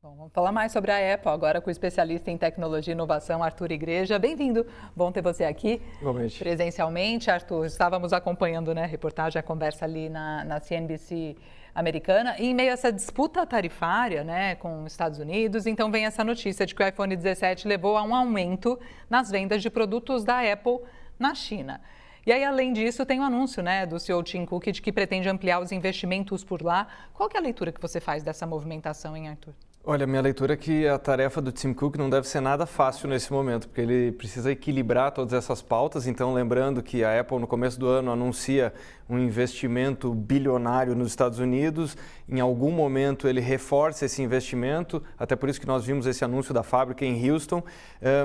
Bom, vamos falar mais sobre a Apple agora com o especialista em tecnologia e inovação, Arthur Igreja. Bem-vindo, bom ter você aqui. Igualmente. Presencialmente. Arthur, estávamos acompanhando, né, a reportagem, a conversa ali na CNBC americana. E em meio a essa disputa tarifária, né, com os Estados Unidos, então vem essa notícia de que o iPhone 17 levou a um aumento nas vendas de produtos da Apple na China. E aí, além disso, tem o anúncio, né, do CEO Tim Cook de que pretende ampliar os investimentos por lá. Qual que é a leitura que você faz dessa movimentação, hein, Arthur? Olha, minha leitura é que a tarefa do Tim Cook não deve ser nada fácil nesse momento, porque ele precisa equilibrar todas essas pautas. Então, lembrando que a Apple, no começo do ano, anuncia um investimento bilionário nos Estados Unidos. Em algum momento, ele reforça esse investimento, até por isso que nós vimos esse anúncio da fábrica em Houston.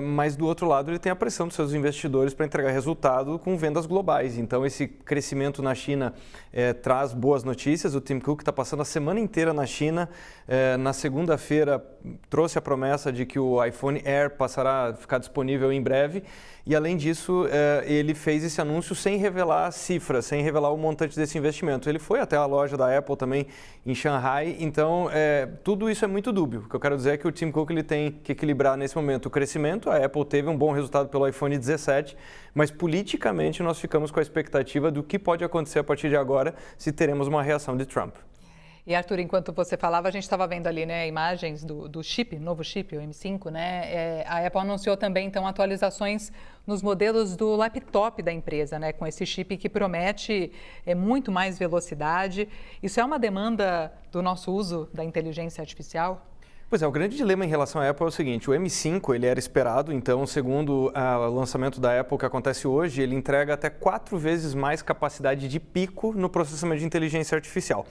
Mas, do outro lado, ele tem a pressão dos seus investidores para entregar resultado com vendas globais. Então, esse crescimento na China traz boas notícias. O Tim Cook está passando a semana inteira na China. Na segunda-feira, trouxe a promessa de que o iPhone Air passará a ficar disponível em breve. E, além disso, ele fez esse anúncio sem revelar a cifra, sem revelar o montante desse investimento. Ele foi até a loja da Apple também em Shanghai, então tudo isso é muito dúbio. O que eu quero dizer é que o Tim Cook ele tem que equilibrar nesse momento o crescimento. A Apple teve um bom resultado pelo iPhone 17, mas politicamente nós ficamos com a expectativa do que pode acontecer a partir de agora se teremos uma reação de Trump. E, Arthur, enquanto você falava, a gente estava vendo ali, né, imagens do chip, novo chip, o M5, né? A Apple anunciou também, então, atualizações nos modelos do laptop da empresa, né? Com esse chip que promete muito mais velocidade. Isso é uma demanda do nosso uso da inteligência artificial? Pois é, o grande dilema em relação à Apple é o seguinte, o M5 ele era esperado, então, segundo o lançamento da Apple que acontece hoje, ele entrega até 4 vezes mais capacidade de pico no processamento de inteligência artificial.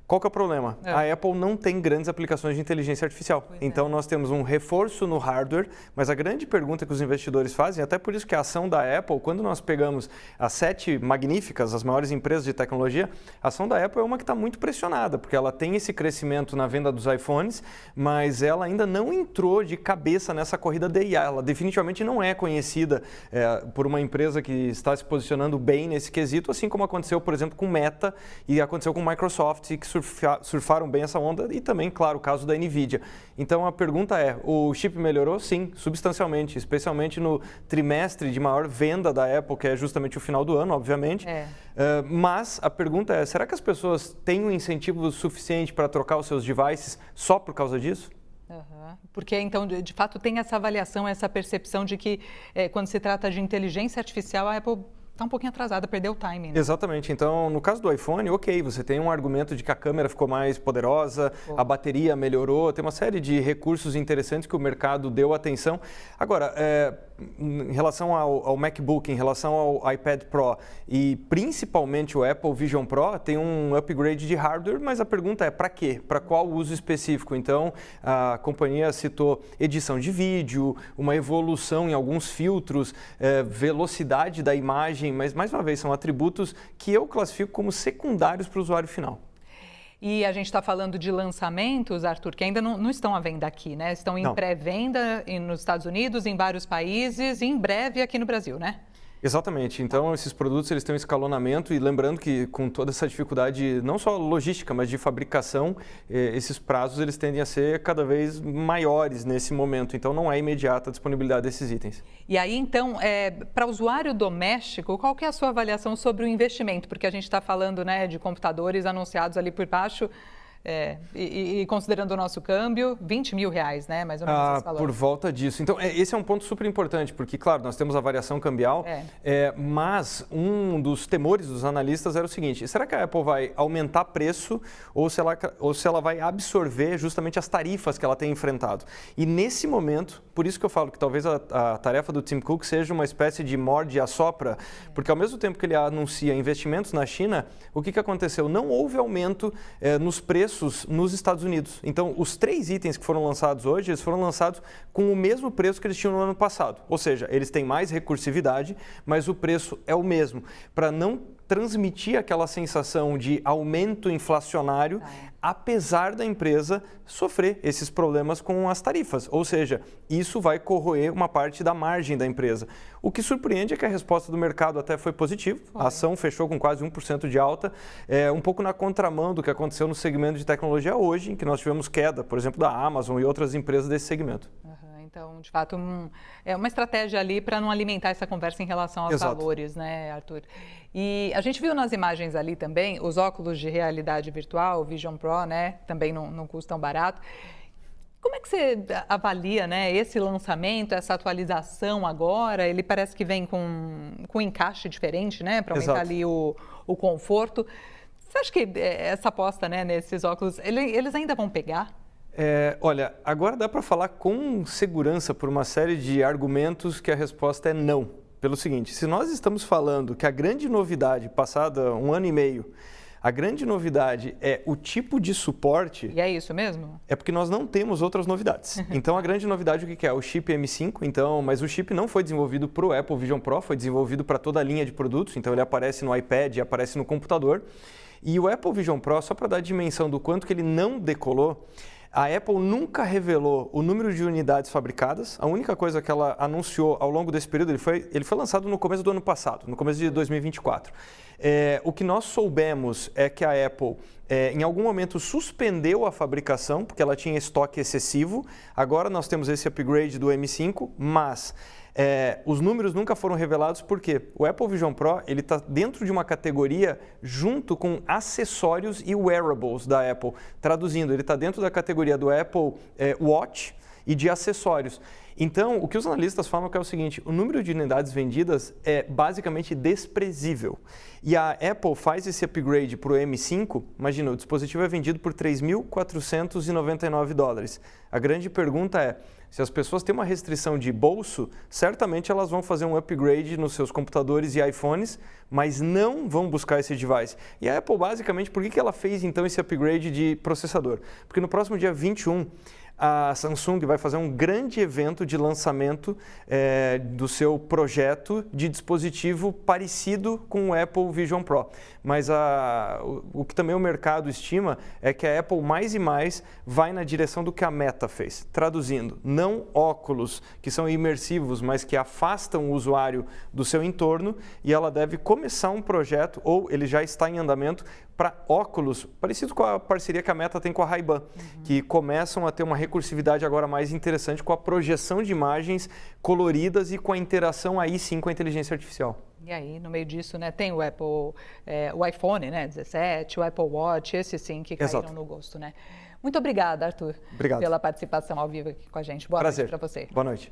Qual que é o problema? A Apple não tem grandes aplicações de inteligência artificial. Então, nós temos um reforço no hardware, mas a grande pergunta que os investidores fazem, até por isso que a ação da Apple, quando nós pegamos as 7 magníficas, as maiores empresas de tecnologia, a ação da Apple é uma que está muito pressionada, porque ela tem esse crescimento na venda dos iPhones, mas ela ainda não entrou de cabeça nessa corrida de IA. Ela definitivamente não é conhecida por uma empresa que está se posicionando bem nesse quesito, assim como aconteceu, por exemplo, com Meta e aconteceu com Microsoft, que surfaram bem essa onda e também, claro, o caso da NVIDIA. Então, a pergunta é, o chip melhorou? Sim, substancialmente, especialmente no trimestre de maior venda da Apple, que é justamente o final do ano, obviamente. Mas a pergunta é, será que as pessoas têm um incentivo suficiente para trocar os seus devices só por causa disso? Porque, então, de fato, tem essa avaliação, essa percepção de que quando se trata de inteligência artificial, a Apple está um pouquinho atrasada, perdeu o timing. Né? Exatamente. Então, no caso do iPhone, ok, você tem um argumento de que a câmera ficou mais poderosa, a bateria melhorou, tem uma série de recursos interessantes que o mercado deu atenção. Agora, em relação ao MacBook, em relação ao iPad Pro e principalmente o Apple Vision Pro, tem um upgrade de hardware, mas a pergunta é para quê? Para qual uso específico? Então, a companhia citou edição de vídeo, uma evolução em alguns filtros, velocidade da imagem, mas, mais uma vez, são atributos que eu classifico como secundários para o usuário final. E a gente está falando de lançamentos, Arthur, que ainda não estão à venda aqui, né? Estão em pré-venda nos Estados Unidos, em vários países, e em breve aqui no Brasil, né? Exatamente. Então, esses produtos eles têm um escalonamento e lembrando que com toda essa dificuldade, não só logística, mas de fabricação, esses prazos eles tendem a ser cada vez maiores nesse momento. Então, não é imediata a disponibilidade desses itens. E aí, então, para o usuário doméstico, qual que é a sua avaliação sobre o investimento? Porque a gente está falando, né, de computadores anunciados ali por baixo. E considerando o nosso câmbio, R$20 mil, né? Mais ou menos esse valor. Por volta disso. Então, esse é um ponto super importante, porque, claro, nós temos a variação cambial, mas um dos temores dos analistas era o seguinte, será que a Apple vai aumentar preço ou se ela vai absorver justamente as tarifas que ela tem enfrentado? E nesse momento, por isso que eu falo que talvez a tarefa do Tim Cook seja uma espécie de morde e assopra, porque ao mesmo tempo que ele anuncia investimentos na China, o que aconteceu? Não houve aumento nos preços nos Estados Unidos. Então, os 3 itens que foram lançados hoje, eles foram lançados com o mesmo preço que eles tinham no ano passado. Ou seja, eles têm mais recursividade, mas o preço é o mesmo. Para não transmitir aquela sensação de aumento inflacionário, apesar da empresa sofrer esses problemas com as tarifas. Ou seja, isso vai corroer uma parte da margem da empresa. O que surpreende é que a resposta do mercado até foi positiva. A ação fechou com quase 1% de alta, um pouco na contramão do que aconteceu no segmento de tecnologia hoje, em que nós tivemos queda, por exemplo, da Amazon e outras empresas desse segmento. Então, de fato, é uma estratégia ali para não alimentar essa conversa em relação aos valores, né, Arthur? E a gente viu nas imagens ali também os óculos de realidade virtual, o Vision Pro, né, também não custam barato. Como é que você avalia, né, esse lançamento, essa atualização agora? Ele parece que vem com um encaixe diferente, né, para aumentar ali o conforto. Você acha que essa aposta, né, nesses óculos, eles ainda vão pegar? Olha, agora dá para falar com segurança por uma série de argumentos que a resposta é não. Pelo seguinte, se nós estamos falando que a grande novidade, passada 1 ano e meio, a grande novidade é o tipo de suporte... E é isso mesmo? É porque nós não temos outras novidades. Então, a grande novidade, o que é? O chip M5, mas o chip não foi desenvolvido para o Apple Vision Pro, foi desenvolvido para toda a linha de produtos, então ele aparece no iPad e aparece no computador. E o Apple Vision Pro, só para dar a dimensão do quanto que ele não decolou, a Apple nunca revelou o número de unidades fabricadas. A única coisa que ela anunciou ao longo desse período, ele foi lançado no começo do ano passado, no começo de 2024. O que nós soubemos é que a Apple, em algum momento, suspendeu a fabricação, porque ela tinha estoque excessivo. Agora nós temos esse upgrade do M5, mas... os números nunca foram revelados porque o Apple Vision Pro ele está dentro de uma categoria junto com acessórios e wearables da Apple. Traduzindo, ele está dentro da categoria do Apple Watch e de acessórios. Então, o que os analistas falam é o seguinte, o número de unidades vendidas é basicamente desprezível. E a Apple faz esse upgrade para o M5, imagina, o dispositivo é vendido por $3.499. A grande pergunta é, se as pessoas têm uma restrição de bolso, certamente elas vão fazer um upgrade nos seus computadores e iPhones, mas não vão buscar esse device. E a Apple, basicamente, por que ela fez então esse upgrade de processador? Porque no próximo dia 21, a Samsung vai fazer um grande evento de lançamento do seu projeto de dispositivo parecido com o Apple Vision Pro. Mas o que também o mercado estima é que a Apple mais e mais vai na direção do que a Meta fez. Traduzindo, não óculos que são imersivos, mas que afastam o usuário do seu entorno, e ela deve começar um projeto, ou ele já está em andamento, para óculos, parecido com a parceria que a Meta tem com a Ray-Ban, que começam a ter uma recursividade agora mais interessante com a projeção de imagens coloridas e com a interação aí sim com a inteligência artificial. E aí, no meio disso, né, tem o Apple, o iPhone, né, 17, o Apple Watch, esse sim que caíram no gosto, né? Muito obrigada, Arthur, Obrigado. pela participação ao vivo aqui com a gente. Boa noite para você. Boa noite.